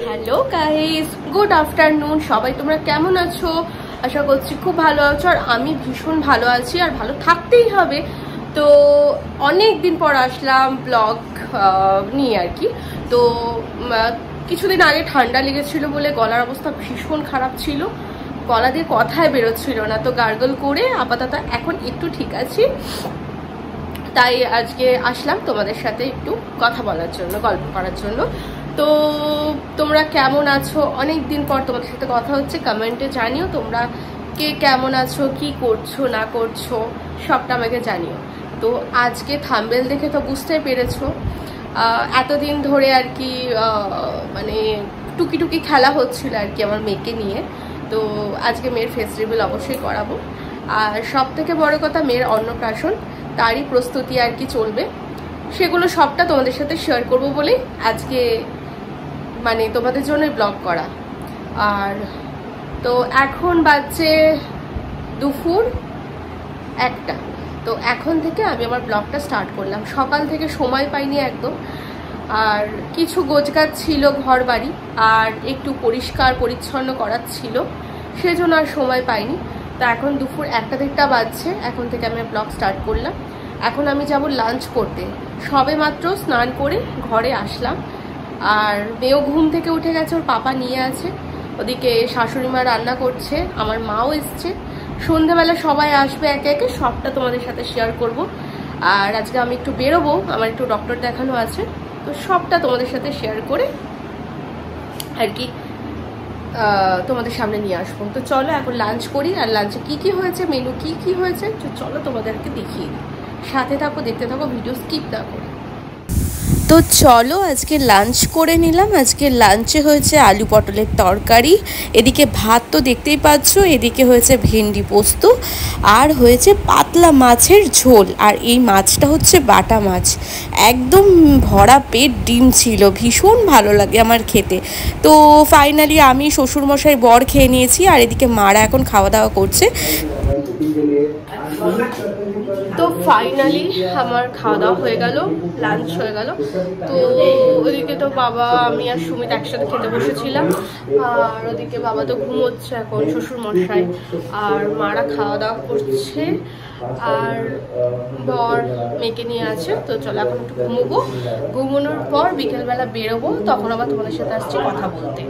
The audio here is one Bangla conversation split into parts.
Hello guys, good afternoon. সবাই তোমরা কেমন আছো? আশা করছি খুব ভালো আছো, আর আমি ভীষণ ভালো আছি, আর ভালো থাকতেই হবে। তো অনেক দিন পর আসলাম ব্লগ নিয়ে আর কি। তো কিছুদিন আগে ঠান্ডা লেগেছিল বলে গলার অবস্থা ভীষণ খারাপ ছিল, গলা দিয়ে কথাই বেরোচ্ছিল না। তো গার্গল করে আপাতত এখন একটু ঠিক আছি, তাই আজকে আসলাম তোমাদের সাথে একটু কথা বলার জন্য, গল্প করার জন্য। তো তোমরা কেমন আছো? অনেক দিন পর তোমাদের সাথে কথা হচ্ছে। কমেন্টে জানিও তোমরা কে কেমন আছো, কি করছো না করছো, সবটা আমাকে জানিও। তো আজকে থাম্বনেল দেখে তো বুঝতে পেরেছো, এতদিন ধরে আর কি মানে টুকি টুকি খেলা হচ্ছিল আর কি আমার মেয়েকে নিয়ে। তো আজকে মেয়ের ফেস্টিভ্যাল অবশ্যই করাবো, আর সব থেকে বড় কথা মেয়ের অন্নপ্রাশন, তারই প্রস্তুতি আর কি চলবে। সেগুলো সবটা তোমাদের সাথে শেয়ার করব বলেই আজকে মানে তোমাদের জন্য ব্লগ করা। আর তো এখন বাজছে দুপুর 1টা। তো এখন থেকে আমি আমার ব্লগটা স্টার্ট করলাম। সকাল থেকে সময় পাইনি একদম, আর কিছু গোছগাছ ছিল ঘর বাড়ি, আর একটু পরিষ্কার পরিচ্ছন্ন করার ছিল, সেজন্য আর সময় পাইনি। তো এখন দুপুর 1টা বাজছে, এখন থেকে আমি ব্লগ স্টার্ট করলাম। এখন আমি যাব লাঞ্চ করতে। সবে মাত্র স্নান করে ঘরে আসলাম, আর মেয়েও ঘুম থেকে উঠে গেছে, ওর পাপা নিয়ে আছে। ওদিকে শাশুড়ি মা রান্না করছে, আমার মাও এসছে। সন্ধ্যাবেলা সবাই আসবে একে একে, সবটা তোমাদের সাথে শেয়ার করব। আর আজকে আমি একটু বেরোবো, আমার একটু ডক্টর দেখানো আছে, তো সবটা তোমাদের সাথে শেয়ার করে আর কি তোমাদের সামনে নিয়ে আসবো। তো চলো এখন লাঞ্চ করি, আর লাঞ্চে কি কি হয়েছে, মেনু কি কি হয়েছে, তো চলো তোমাদেরকে দেখিয়ে দিই। সাথে থাকো, দেখতে থাকো, ভিডিও স্কিপ না করে। তো চলো আজকে লাঞ্চ করে নিলাম। আজকে লাঞ্চে হয়েছে আলু পটলের তরকারি, এদিকে ভাত তো দেখতেই পাচ্ছ, এদিকে হয়েছে ভেন্ডি পোস্ত, আর হয়েছে পাতলা মাছের ঝোল। আর এই মাছটা হচ্ছে বাটা মাছ, একদম ভরা পেট ডিম ছিল, ভীষণ ভালো লাগে আমার খেতে। তো ফাইনালি আমি শ্বশুরমশাই বর খেয়ে নিয়েছি, আর এদিকে মারা এখন খাওয়া দাওয়া করছে। তো ফাইনালি আমার খাওয়া দাওয়া হয়ে গেল, লাঞ্চ হয়ে গেল। তো ওদিকে তো বাবা, আমি আর সুমিত একসাথে খেতে বসেছিলাম, আর ওদিকে বাবা তো ঘুমোচ্ছে এখন, শ্বশুর মশাই, আর মারা খাওয়া দাওয়া করছে, আর বর মেয়েকে নিয়ে আছে। তো চলো এখন একটু ঘুমোবো, ঘুমানোর পর বিকেলবেলা বেরোবো, তখন আবার তোমাদের সাথে আসছি কথা বলতে।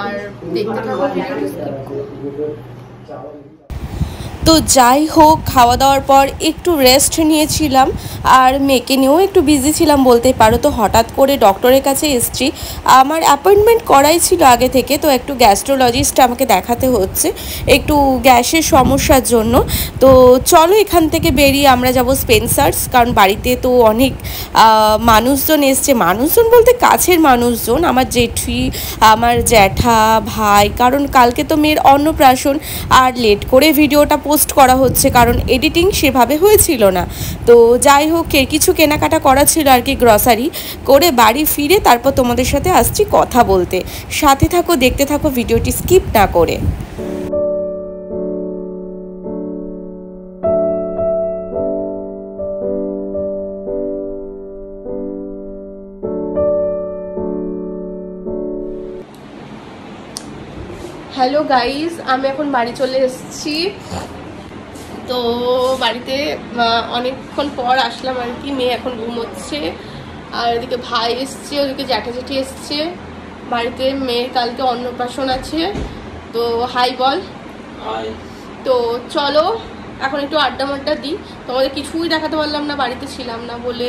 আর দেখতে থাকো ভিডিওটি স্কিপ করো। তো যাই হোক, খাওয়া দাওয়ার পর একটু রেস্ট নিয়েছিলাম, আর মেয়েকে নিয়েও একটু বিজি ছিলাম বলতেই পারো। তো হঠাৎ করে ডক্টরের কাছে এসেছি, আমার অ্যাপয়েন্টমেন্ট করাই ছিল আগে থেকে। তো একটু গ্যাস্ট্রোলজিস্ট আমাকে দেখাতে হচ্ছে, একটু গ্যাসের সমস্যার জন্য। তো চলো এখান থেকে বেরিয়ে আমরা যাব স্পেন্সার্স, কারণ বাড়িতে তো অনেক মানুষজন এসছে। মানুষজন বলতে কাছের মানুষজন, আমার জেঠি, আমার জ্যাঠা, ভাই, কারণ কালকে তো মেয়ের অন্নপ্রাশন। আর লেট করে ভিডিওটা পোস্ট করা হচ্ছে, কারণ এডিটিং সেভাবে হয়েছিল না। তো যাই হোক, কিছু কেনাকাটা করা ছিল আর কি, গ্রসারি করে বাড়ি ফিরে তারপর তোমাদের সাথে আসছি কথা বলতে। সাথে থাকো, দেখতে থাকো, ভিডিওটি স্কিপ না করে। হ্যালো গাইজ, আমি এখন বাড়ি চলে এসেছি। তো বাড়িতে অনেকক্ষণ পর আসলাম আর কি, মেয়ে এখন ঘুমোচ্ছে, আর এদিকে ভাই এসছে, ওদিকে জ্যাঠা জেঠি এসছে বাড়িতে। মেয়ের কালকে অন্নপ্রাশন আছে, তো হাই বল। তো চলো এখন একটু আড্ডা মাড্ডা দিই। তোমাদের কিছুই দেখাতে পারলাম না, বাড়িতে ছিলাম না বলে।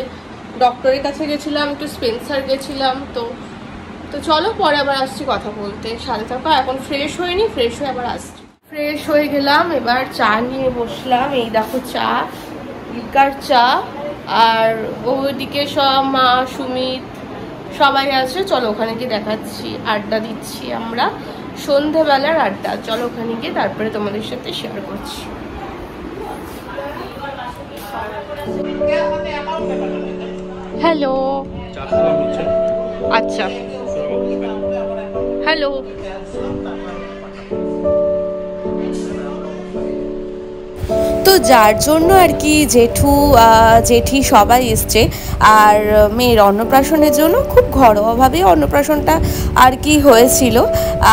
ডক্টরের কাছে গেছিলাম, একটু স্পেন্সার গেছিলাম। তো চলো পরে আবার আসছি কথা বলতে, সাথে থাকো। এখন ফ্রেশ হয়নি, ফ্রেশ হয়ে আবার আসছি। ফ্রেশ হয়ে গেলাম, এবার চা নিয়ে বসলাম। এই দেখো চা, লিকার চা, আর ওইদিকে সব মা, সুমিত সবাই আছে। চলো ওখানে গিয়ে দেখাচ্ছি, আড্ডা দিচ্ছি আমরা, সন্ধেবেলার আড্ডা। চলো ওখানে গিয়ে তারপরে তোমাদের সাথে শেয়ার করছি। হ্যালো, আচ্ছা, হ্যালো। তো যার জন্য আর কি জেঠু জেঠি সবাই এসছে। আর মেয়ের অন্নপ্রাশনের জন্য খুব ঘরোয়াভাবেই অন্নপ্রাশনটা আর কি হয়েছিল।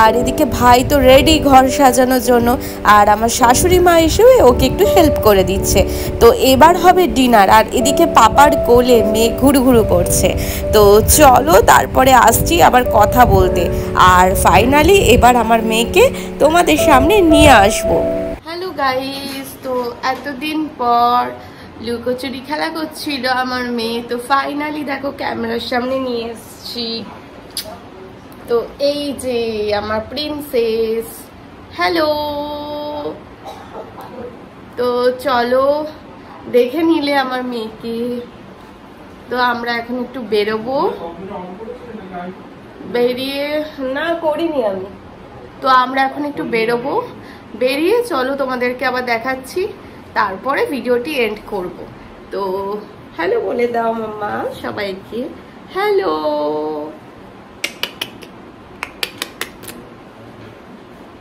আর এদিকে ভাই তো রেডি ঘর সাজানোর জন্য, আর আমার শাশুড়ি মা এসেও ওকে একটু হেল্প করে দিচ্ছে। তো এবার হবে ডিনার, আর এদিকে পাপার কোলে মেয়ে ঘুরু করছে। তো চলো তারপরে আসছি আবার কথা বলতে। আর ফাইনালি এবার আমার মেয়েকে তোমাদের সামনে নিয়ে আসবো। হ্যালো গাইস, তো এতদিন পর লুকোচুরি খেলা করছিল আমার মেয়ে, তো ফাইনালি দেখো ক্যামেরার সামনে নিয়ে এসেছি। তো এই যে আমার প্রিন্সেস, হ্যালো। তো চলো দেখে নিলে আমার মেয়েকে। তো আমরা এখন একটু বেরোবো, বেরিয়ে না করিনি আমি। তো আমরা এখন একটু বেরোবো, বেরিয়ে চলো তোমাদেরকে আবার দেখাচ্ছি, তারপরে ভিডিওটি এন্ড করব। তো হ্যালো বলে দাও মাম্মা সবাইকে, হ্যালো।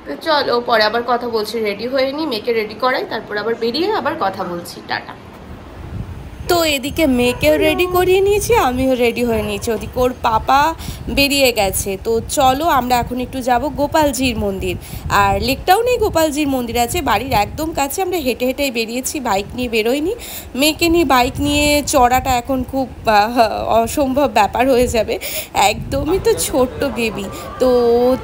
তো চলো পরে আবার কথা বলছি, রেডি হয়ে নি, মেয়েকে রেডি করাই, তারপর আবার বেরিয়ে আবার কথা বলছি, টাটা। তো এদিকে মেয়েকেও রেডি করিয়ে নিয়েছি, আমিও রেডি হয়ে নিয়েছি, ওদিকে ওর পাপা বেরিয়ে গেছে। তো চলো আমরা এখন একটু যাব গোপালজির মন্দির। আর লেকটাউনেই গোপালজির মন্দির আছে, বাড়ির একদম কাছে। আমরা হেঁটে হেঁটেই বেরিয়েছি, বাইক নিয়ে বেরোইনি। মেয়েকে নিয়ে বাইক নিয়ে চড়াটা এখন খুব অসম্ভব ব্যাপার হয়ে যাবে, একদমই তো ছোট্ট বেবি। তো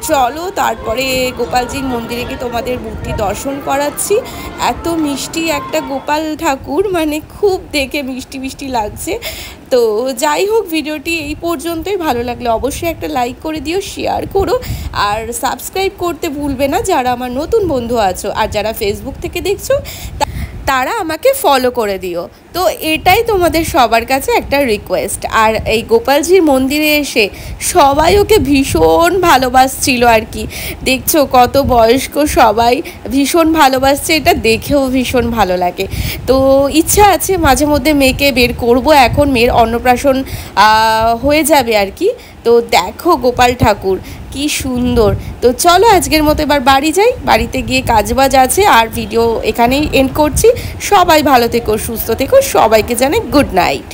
চলো তারপরে গোপালজির মন্দিরে গিয়ে তোমাদের মূর্তি দর্শন করাচ্ছি। এত মিষ্টি একটা গোপাল ঠাকুর, মানে খুব দেখে মিষ্টি মিষ্টি লাগছে। তো যাই হোক, ভিডিওটি এই পর্যন্তই। ভালো লাগলে অবশ্যই একটা লাইক করে দিও, শেয়ার করো, আর সাবস্ক্রাইব করতে ভুলবে না যারা আমার নতুন বন্ধু আছো। আর যারা ফেসবুক থেকে দেখছো তারা আমাকে ফলো করে দিও। তো এটাই তোমাদের সবার কাছে একটা রিকোয়েস্ট। আর এই গোপালজির মন্দিরে এসে সবাই ওকে ভীষণ ভালোবাসছিল আর কি। দেখছো কত বয়স্ক সবাই ভীষণ ভালোবাসছে, এটা দেখেও ভীষণ ভালো লাগে। তো ইচ্ছা আছে মাঝে মধ্যে মেয়েকে বের করব, এখন মেয়ের অন্নপ্রাশন হয়ে যাবে আর কি। তো দেখো গোপাল ঠাকুর কি সুন্দর। তো চলো আজকের মতো এবার বাড়ি যাই, বাড়িতে গিয়ে কাজবাজ আছে। আর ভিডিও এখানেই এন্ড করছি। সবাই ভালো থেকো, সুস্থ থেকো, সবাইকে জানাই গুড নাইট।